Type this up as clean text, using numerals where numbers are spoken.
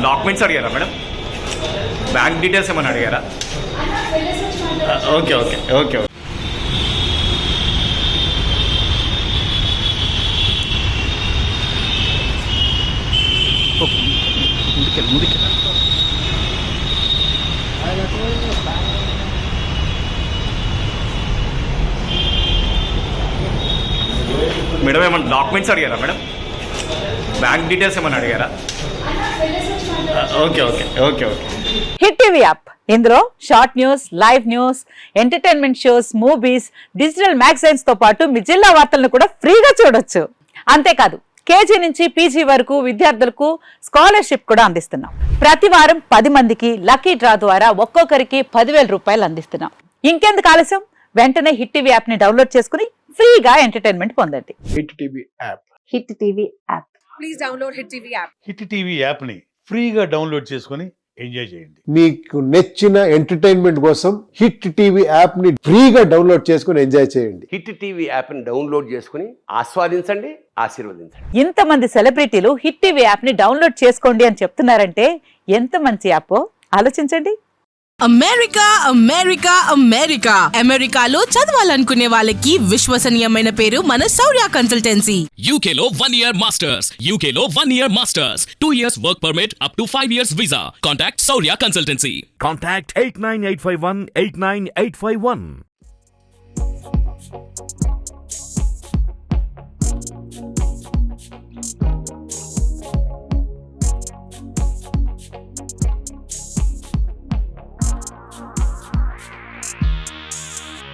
ఏమైనా డాక్యుమెంట్స్ అడిగారా madam? Bank details ఏమైనా అడిగారా? Okay okay okay okay. Madam ఏమైనా డాక్యుమెంట్స్ అడిగారా మేడం? బ్యాంక్ డీటెయిల్స్ ఏమైనా అడిగారా? Okay okay okay okay. Hit TV app, ఇందులో short news, live news, entertainment shows, movies, digital magazines తో పాటు మీ జిల్లా వార్తలను కూడా ఫ్రీగా చూడొచ్చు. అంతేకాదు కేజీ నుంచి పీజీ వరకు విద్యార్థులకు స్కాలర్షిప్ కూడా అందిస్తున్నాం. ప్రతి వారం 10 మందికి లక్కీ డ్రా ద్వారా ఒక్కొక్కరికి 10,000 రూపాయలు అందిస్తున్నాం. ఇంకెందుకు ఆలస్యం, వెంటనే హిట్ టీవీ యాప్ ని డౌన్లోడ్ చేసుకుని ఫ్రీగా ఎంటర్టైన్మెంట్ పొందండి. Hit TV app. Hit TV app. Please download hit TV app. Hit TV యాప్ని ఫ్రీగా డౌన్లోడ్ చేసుకొని ఎంజాయ్ చేయండి. మీకు నచ్చిన ఎంటర్టైన్మెంట్ కోసం హిట్ టీవీ యాప్ ని ఫ్రీగా డౌన్లోడ్ చేసుకుని ఎంజాయ్ చేయండి. హిట్ టీవీ యాప్ని డౌన్లోడ్ చేసుకుని ఆస్వాదించండి, ఆశీర్వదించండి. ఇంతమంది సెలబ్రిటీలు హిట్ టీవీ యాప్ ని డౌన్లోడ్ చేసుకోండి అని చెప్తున్నారంటే ఎంత మంచి యాప్ ఆలోచించండి. అమెరికా అమెరికా అమెరికా అమెరికాలో చదవాలనుకునే వాళ్ళకి విశ్వసనీయమైన పేరు మన శౌర్య కన్సల్టెన్సీ. UK లో 1 year masters. UK లో 1 year masters. 2 years work permit up to 5 years visa. Contact Saurya Consultancy. Contact 89851 89851.